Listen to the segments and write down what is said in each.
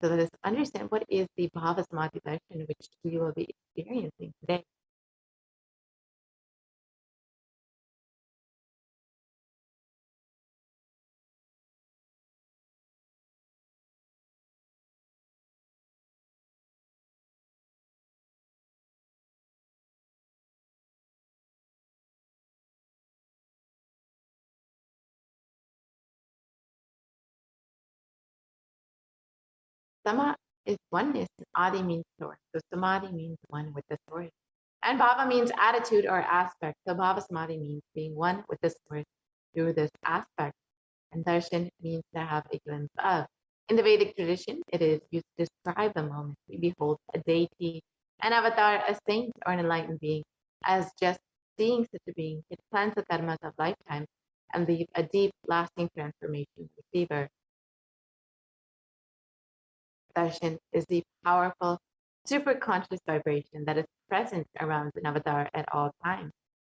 So let us understand what is the Bhava Samadhi darshan which we will be experiencing today. Sama is oneness, and Adi means source. So Samadhi means one with the source. And Bhava means attitude or aspect. So Bhava Samadhi means being one with the source through this aspect. And darshan means to have a glimpse of. In the Vedic tradition, it is used to describe the moment we behold a deity, an avatar, a saint, or an enlightened being. As just seeing such a being, it cleanses the karmas of lifetimes and leave a deep, lasting transformation receiver. Darshan is the powerful, superconscious vibration that is present around an avatar at all times.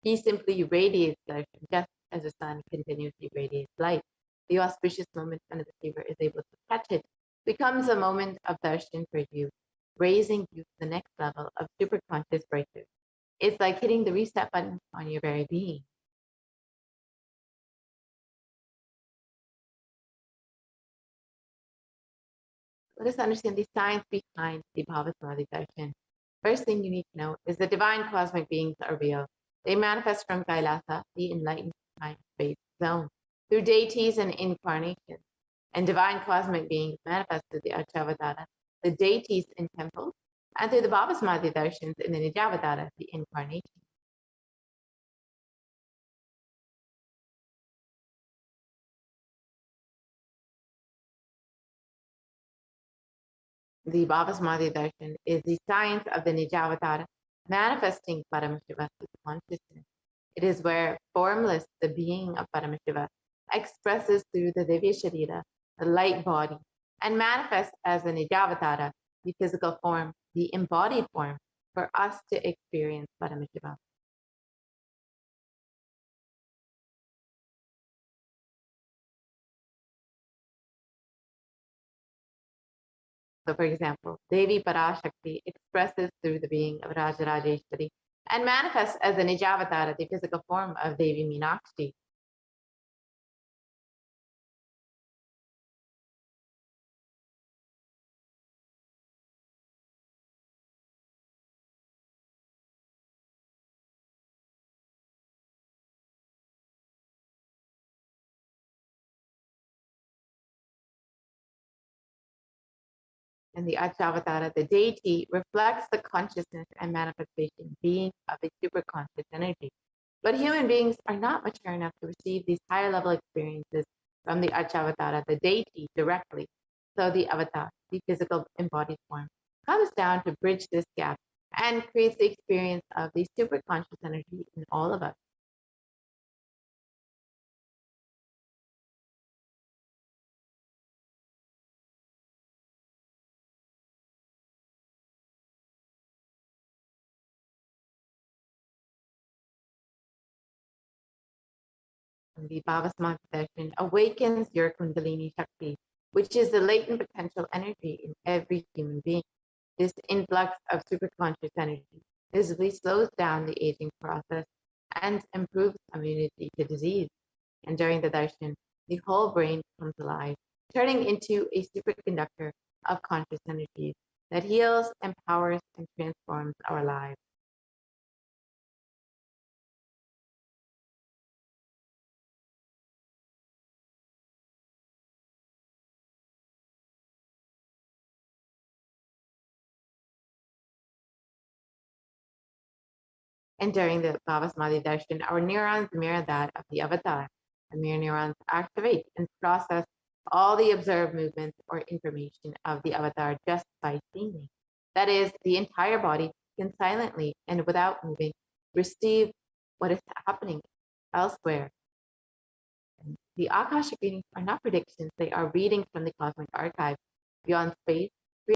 He simply radiates darshan just as the sun continuously radiates light. The auspicious moment when the receiver is able to catch it becomes a moment of darshan for you, raising you to the next level of superconscious breakthrough. It's like hitting the reset button on your very being. Let us understand the science behind the Bhava Samadhi darshan. First thing you need to know is the divine cosmic beings are real. They manifest from Kailasa, the enlightened time-space zone, through deities and incarnations. And divine cosmic beings manifest through the Achavadana, the deities in temples, and through the Bhava Samadhi darshans in the Nijavadana, the incarnation. The Bhava Samadhi darshan is the science of the Nijavatara, manifesting Paramashiva consciousness. It is where formless, the being of Paramashiva, expresses through the Divya Sharira, the light body, and manifests as a Nijavatara, the physical form, the embodied form, for us to experience Paramashiva. So, for example, Devi Parashakti expresses through the being of Rajarajeshwari and manifests as a Nijavatara, the physical form of Devi Meenakshi. And the Achavatara, the deity, reflects the consciousness and manifestation being of the superconscious energy. But human beings are not mature enough to receive these higher level experiences from the Achavatara, the deity, directly. So the avatar, the physical embodied form, comes down to bridge this gap and creates the experience of the superconscious energy in all of us. The Bhava session awakens your Kundalini Shakti, which is the latent potential energy in every human being. This influx of superconscious energy visibly slows down the aging process and improves immunity to disease. And during the darshan, the whole brain comes alive, turning into a superconductor of conscious energies that heals, empowers, and transforms our lives. And during the Bhava darshan, our neurons mirror that of the avatar. The mirror neurons activate and process all the observed movements or information of the avatar just by seeing. That is, the entire body can silently and without moving receive what is happening elsewhere. The Akashic readings are not predictions, they are readings from the cosmic archive beyond space,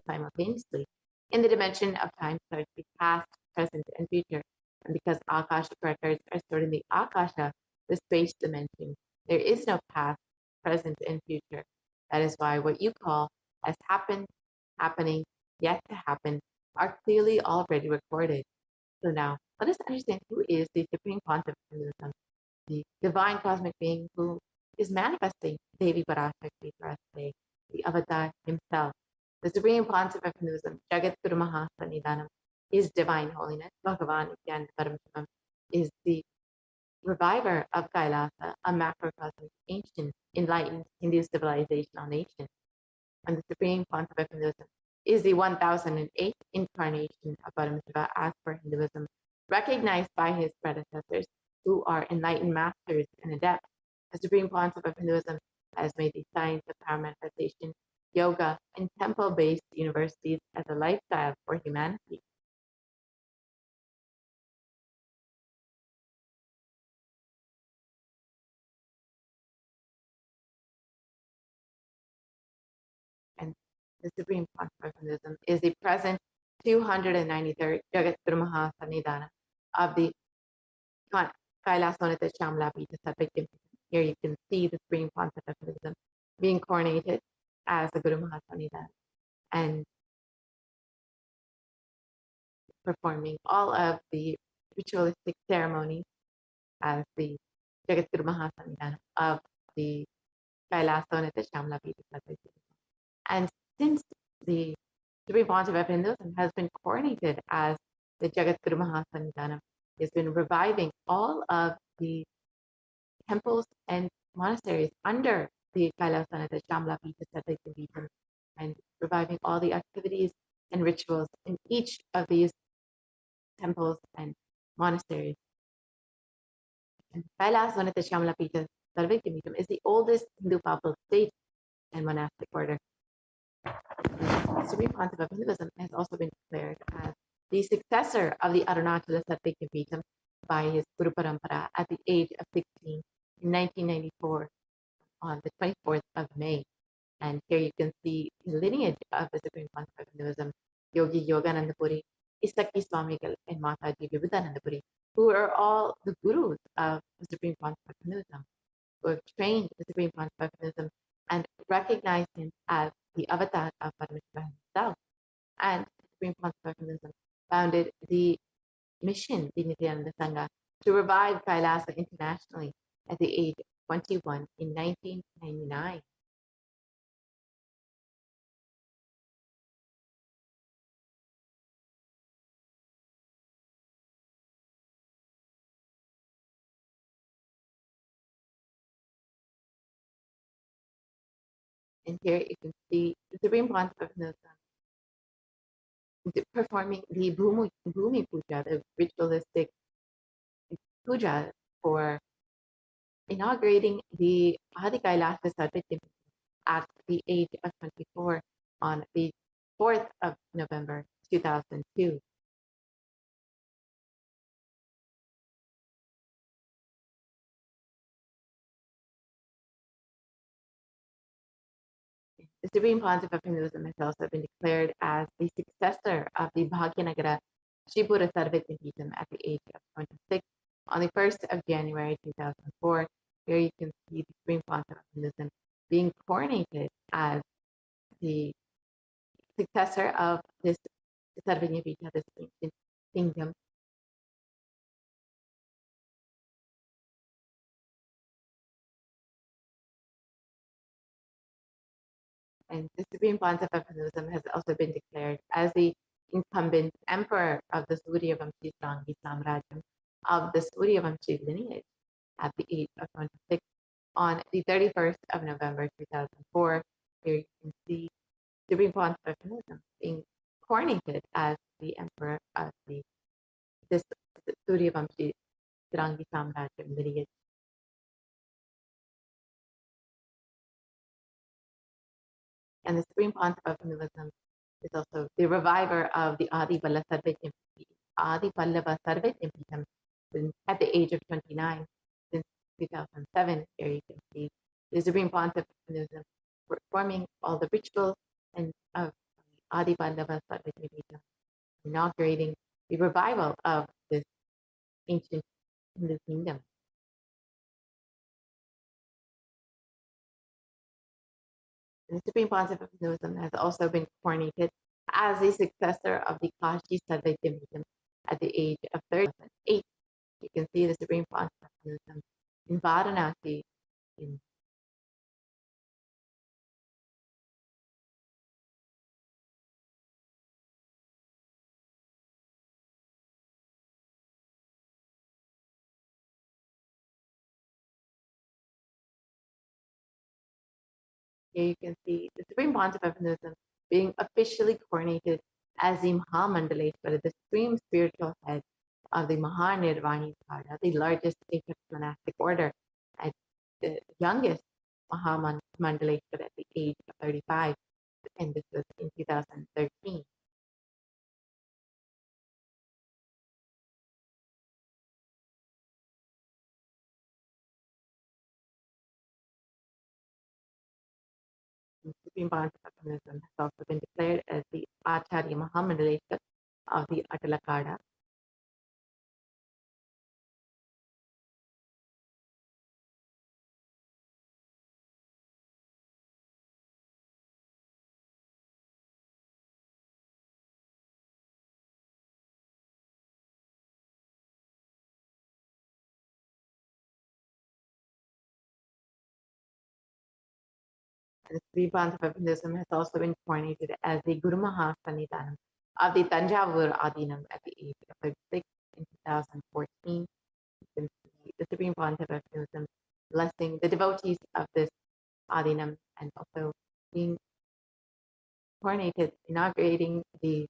simultaneously. In the dimension of time starts the past, present, and future. And because Akashic records are stored in the Akasha, the space dimension, there is no past, present, and future. That is why what you call has happened happening, yet to happen, are clearly already recorded. So now, let us understand who is the Supreme Pontiff of Hinduism, the divine cosmic being who is manifesting Devi Parashakti for us today, the Avatar himself. The Supreme Pontiff of Hinduism, Jagat Guru Mahasanidanam, is divine holiness. Bhagavan Nithyananda Paramashivam is the reviver of Kailasa, a macrocosmic, ancient, enlightened Hindu civilizational nation. And the Supreme Pontiff of Hinduism is the 1008th incarnation of Paramashiva as per Hinduism, recognized by his predecessors, who are enlightened masters and adepts. The Supreme Pontiff of Hinduism has made the science of power manifestation, yoga, and temple-based universities as a lifestyle for humanity. And the Supreme Pontiff of Hinduism is the present 293rd Jagat Guru Mahasannidhana of the Kailasonita Shamlapita Satvik. Here you can see the Supreme Pontiff of Hinduism being coronated as the Guru Mahasannidhana and performing all of the ritualistic ceremonies as the Jagat Guru Mahasannidhana of the Kailasonita Shamlapita Satvik. And since the Supreme Pontiff of Hinduism has been coronated as the Jagat Guru Mahasannidhana, he has been reviving all of the temples and monasteries under the Kailasanata Shamlapita Satvik and reviving all the activities and rituals in each of these temples and monasteries. And Kailasanata Shamlapita Satvik is the oldest Hindu papal state and monastic order. The Supreme Pontiff of Hinduism has also been declared as the successor of the Arunachala Satvik by his Guru Parampara at the age of 16 in 1994 on the 24th of May. And here you can see the lineage of the Supreme Pontiff of Hinduism, Yogi Yoganandapuri, Isaki Swamigal, and Mataji Vivekanandapuri, who are all the gurus of the Supreme Pontiff of Hinduism, who have trained the Supreme Pontiff of Hinduism and recognized him as the avatar of Paramashiva himself. And the Supreme Pontiff of Hinduism founded the mission, the Nithyananda Sangha, to revive Kailasa internationally at the age of 21 in 1999. And here you can see the Supreme Pontiff of Hinduism performing the Bhumi Puja, the ritualistic puja for inaugurating the Adi Kailasa Satvik at the age of 24 on the 4th of November 2002. The Supreme Pontiff of Hinduism has also been declared as the successor of the Bhagyanagara Shivpura Sarvatimpitham at the age of 26 on the 1st of January 2004. Here you can see the Supreme Pontiff of Hinduism being coronated as the successor of this Sarvatimpitha, this ancient kingdom. And the Supreme Pontiff of Hinduism has also been declared as the incumbent emperor of the Suryavamshi Srangi Samrajyam of the Suryavamshi lineage at the age of 26 on the 31st of November 2004. Here you can see Supreme Pontiff of Hinduism being coronated as the emperor of this Suryavamshi Srangi Samrajyam lineage. And the Supreme Pontiff of Hinduism is also the reviver of the Adi Vallabha Sarvatimpitham at the age of 29 since 2007. Here you can see the Supreme Pontiff of Hinduism performing all the rituals and of Adi Vallabha Sarvatimpitham, inaugurating the revival of this ancient Hindu kingdom. The Supreme Pontiff of Hinduism has also been coronated as a successor of the Kashi Satyavadam at the age of 38. You can see the Supreme Pontiff of Hinduism in Varanasi. Here you can see the Supreme Pontiff of Hinduism being officially coronated as the Mahamandaleshwara, the supreme spiritual head of the Mahanirvani Pada, the largest ancient monastic order, and the youngest Mahamandaleshwara at the age of 35, and this was in 2013. The Supreme Pontiff of Hinduism has also been declared as the Acharya Mahamandaleshwara of the Atalakada. The Supreme Pontiff of Hinduism has also been coronated as the Guru Mahasannidhanam of the Tanjavur Adinam at the age of 36 in 2014. You can see the Supreme Pontiff of Hinduism blessing the devotees of this Adinam and also being coronated, inaugurating the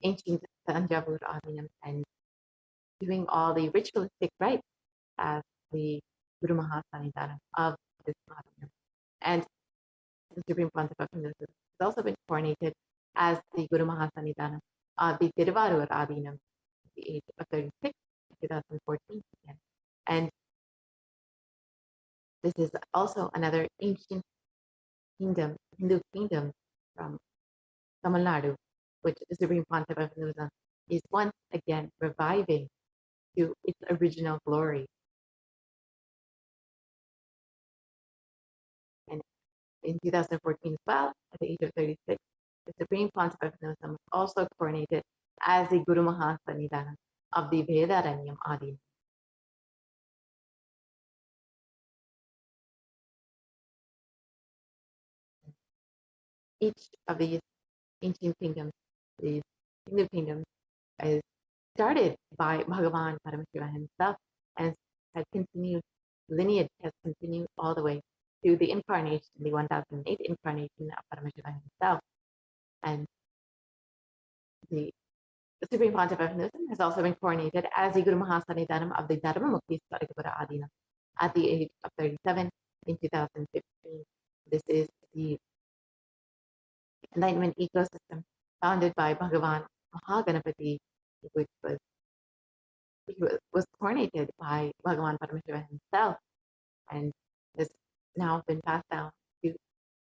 ancient Tanjavur Adinam and doing all the ritualistic rites as the Guru Mahasannidhanam of this Adinam. And the Supreme Pontiff of Hinduism has also been coronated as the Guru Mahasannidhanam of the Tiruvarur Adinam at the age of 36 in 2014 again. And this is also another ancient kingdom, Hindu kingdom from Tamil Nadu, which the Supreme Pontiff of Hinduism is once again reviving to its original glory. And in 2014 as well, at the age of 36, the Supreme Pontiff of Hinduism was also coronated as the Guru Mahasannidhanam of the Vedaranyam Adinam. Each of these ancient kingdoms, these Hindu kingdoms, is started by Bhagavan Paramashivoham himself and has continued, lineage has continued all the way to the incarnation, the 1008 incarnation of Paramashivoham himself. And the Supreme Pontiff of Hinduism has also been coronated as the Guru Mahasannidhanam of the Dharmamukti Sarigapura Adinam at the age of 37 in 2015. This is the enlightenment ecosystem founded by Bhagavan Mahaganapati, which was coronated by Bhagavan Paramashiva himself and has now been passed down to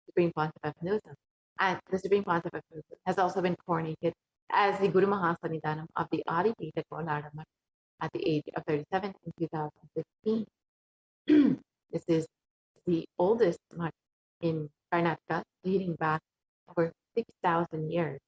Supreme Pontiff of Hinduism. And the Supreme Pontiff of Hinduism has also been coronated as the Guru Mahasannidhanam of the Adi Pita Koladama at the age of 37 in 2015. This is the oldest mutt in Karnataka, dating back over 6,000 years.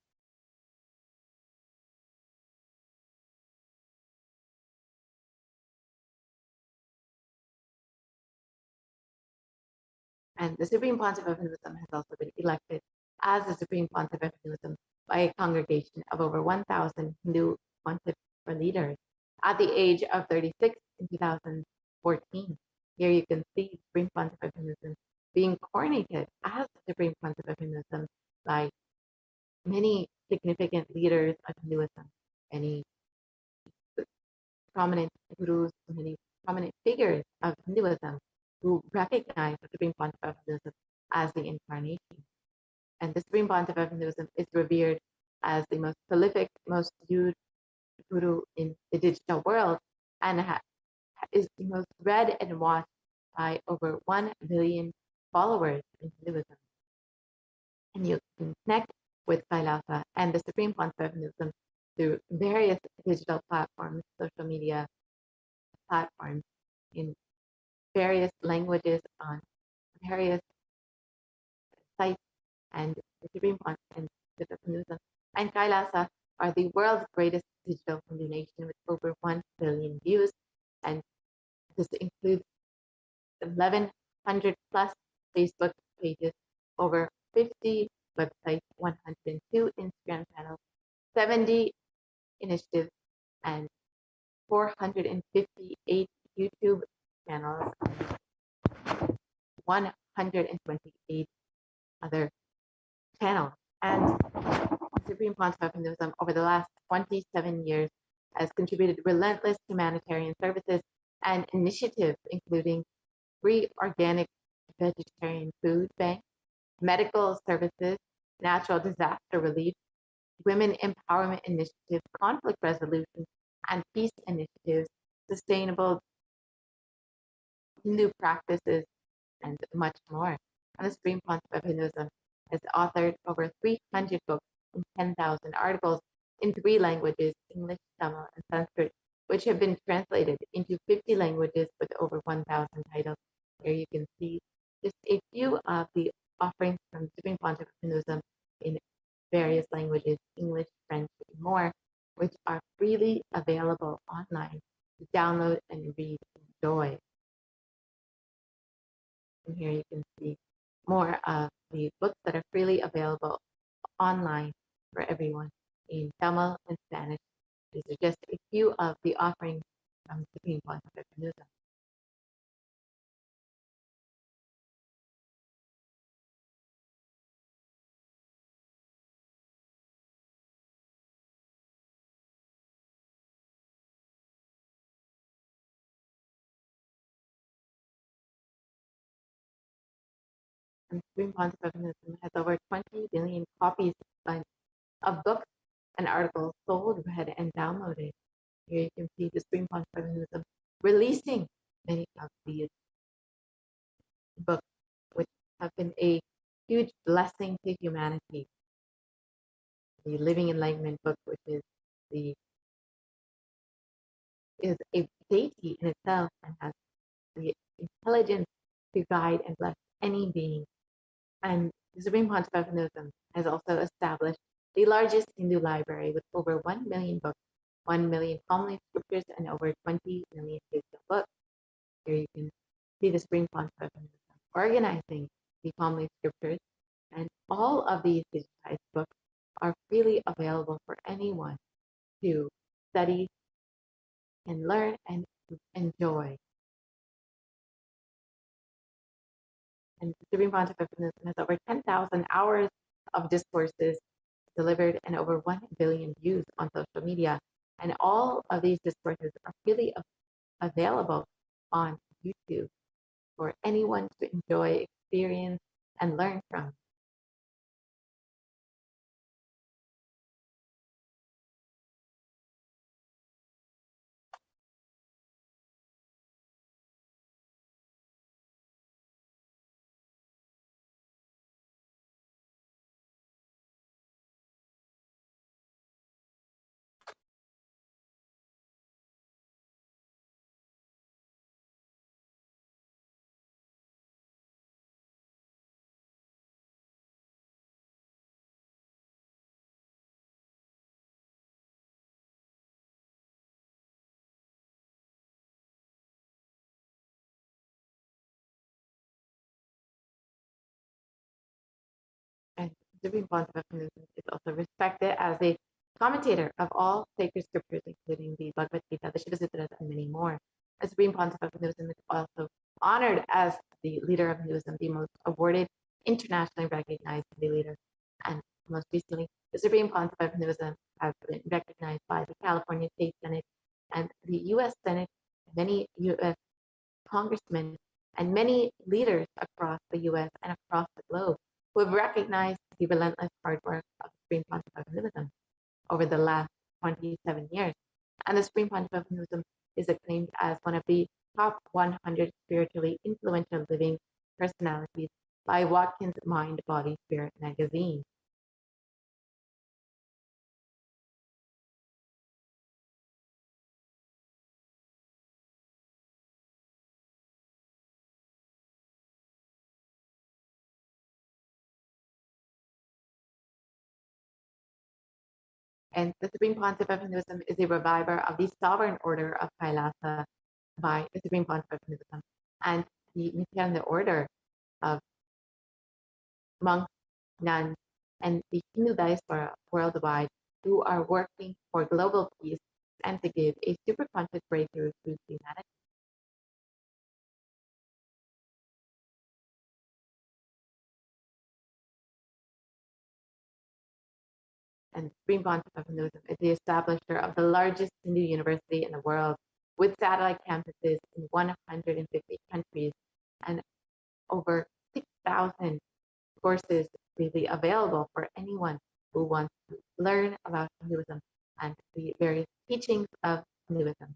And the Supreme Pontiff of Hinduism has also been elected as the Supreme Pontiff of Hinduism by a congregation of over 1,000 Hindu Pontiff leaders at the age of 36 in 2014. Here you can see the Supreme Pontiff of Hinduism being coronated as the Supreme Pontiff of Hinduism by many significant leaders of Hinduism, many prominent gurus, many prominent figures of Hinduism who recognize the Supreme Pontiff of Hinduism as the incarnation. And the Supreme Pontiff of Hinduism is revered as the most prolific, most viewed guru in the digital world and is the most read and watched by over 1 billion followers in Hinduism. And you can connect with Kailasa and the Supreme Pontiff of Hinduism through various digital platforms, social media platforms in various languages on various site, and the Supreme Content of Hinduism and Kailasa are the world's greatest digital combination with over 1 billion views. And this includes 1,100 plus Facebook pages, over 50 websites, 102 Instagram channels, 70 initiatives, and 458 YouTube channels, 128 other channels. And Supreme Council of Hinduism over the last 27 years has contributed relentless humanitarian services and initiatives, including free organic vegetarian food bank, medical services, natural disaster relief, women empowerment initiatives, conflict resolution, and peace initiatives, sustainable Hindu practices, and much more. And the Supreme Council of Hinduism has authored over 300 books and 10,000 articles in 3 languages, English, Tamil, and Sanskrit, which have been translated into 50 languages with over 1,000 titles. Here you can see just a few of the offerings from the Supreme Council of Hinduism in various languages, English, French, and more, which are freely available online to download and read and enjoy. And here you can see more of the books that are freely available online for everyone in Tamil and Spanish. These are just a few of the offerings from the Supreme Council of Hinduism. And the Supreme Council of Hinduism has over 20 billion copies of books and articles sold, read, and downloaded. Here you can see the Supreme Council of Hinduism releasing many of these books, which have been a huge blessing to humanity. The Living Enlightenment book, which is a deity in itself and has the intelligence to guide and bless any being. And the Supreme Council of Hinduism has also established the largest Hindu library with over 1 million books, 1 million family scriptures, and over 20 million digital books. Here you can see the Supreme Council of Hinduism organizing the family scriptures, and all of these digitized books are freely available for anyone to study and learn and enjoy. And the Supreme Council of Hinduism has over 10,000 hours of discourses delivered and over 1 billion views on social media. And all of these discourses are freely available on YouTube for anyone to enjoy, experience, and learn from. And the Supreme Council of Hinduism is also respected as a commentator of all sacred scriptures, including the Bhagavad Gita, the Shiva Sutras, and many more. The Supreme Council of Hinduism is also honored as the leader of Hinduism, the most awarded, internationally recognized Hindu leader. And most recently, the Supreme Council of Hinduism has been recognized by the California State Senate and the U.S. Senate, many U.S. congressmen, and many leaders across the U.S. and across the globe who have recognized the relentless hard work of the Supreme Council of Hinduism over the last 27 years. And the Supreme Council of Hinduism is acclaimed as one of the top 100 spiritually influential living personalities by Watkins Mind, Body, Spirit magazine. And the Supreme Pontiff of Hinduism is a reviver of the sovereign order of Kailasa by the Supreme Pontiff of Hinduism and the Nithyananda order of monks, nuns, and the Hindu diaspora worldwide who are working for global peace and to give a super conscious breakthrough to humanity. And Supreme Pontiff of Hinduism is the establisher of the largest Hindu university in the world, with satellite campuses in 150 countries and over 6,000 courses freely available for anyone who wants to learn about Hinduism and the various teachings of Hinduism.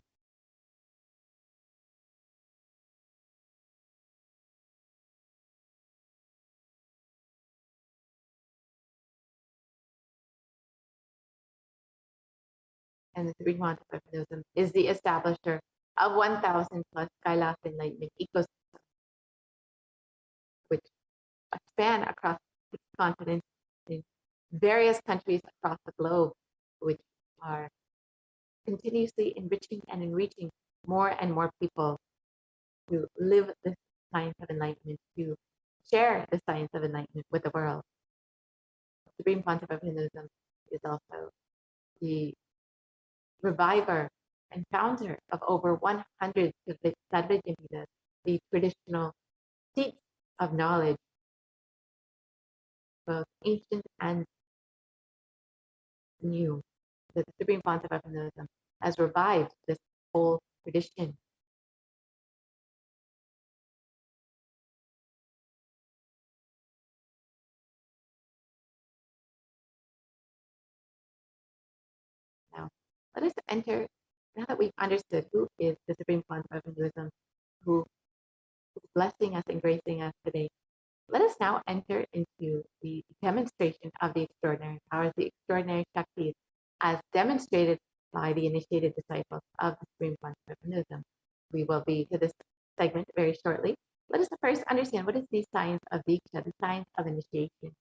And the Supreme Pontiff of Hinduism is the establisher of 1,000 plus Kailasa enlightenment ecosystems, which span across 6 continents in various countries across the globe, which are continuously enriching and enriching more and more people to live the science of enlightenment, to share the science of enlightenment with the world. The Supreme Pontiff of Hinduism is also the reviver and founder of over 100 Sadhvajanitas, the traditional seats of knowledge, both ancient and new. The Supreme Pontiff of Hinduism has revived this whole tradition. Now, let us enter, now that we've understood who is the Supreme Pontiff of Hinduism, who is blessing us and gracing us today, let us now enter into the demonstration of the extraordinary powers, the extraordinary Shaktis, as demonstrated by the initiated disciples of the Supreme Pontiff of Hinduism. We will be to this segment very shortly. Let us first understand what is the science of Diksha, the science of initiation.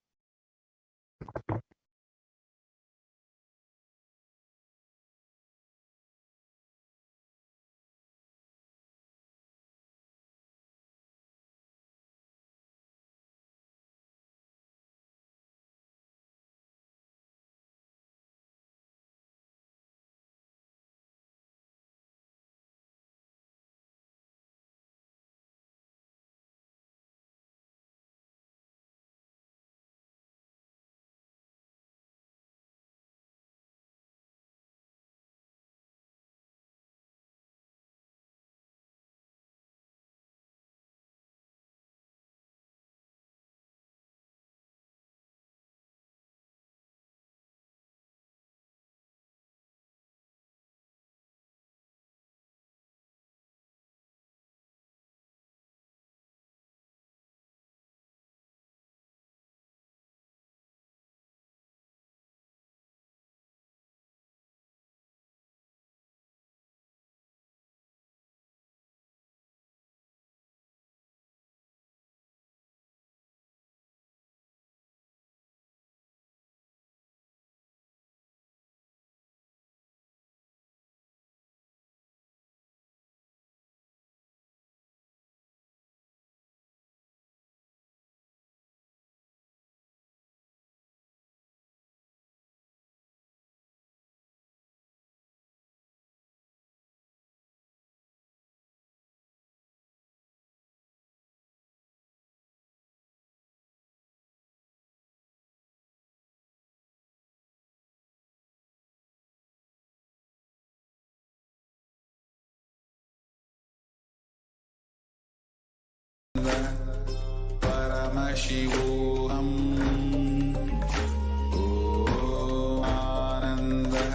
Paramashivoham. Om Ananda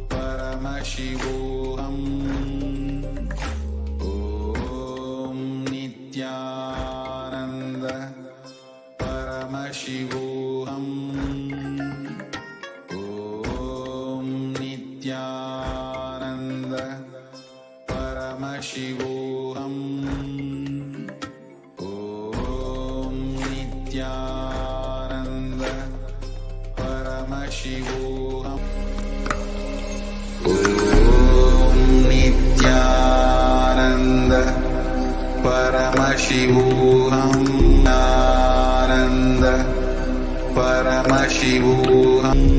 Paramashivoham. Om Nithyananda Paramashivoham. Om Nithyananda Paramashivoham. Nithyananda Paramashivoham. Paramashivoham Ananda Paramashivoham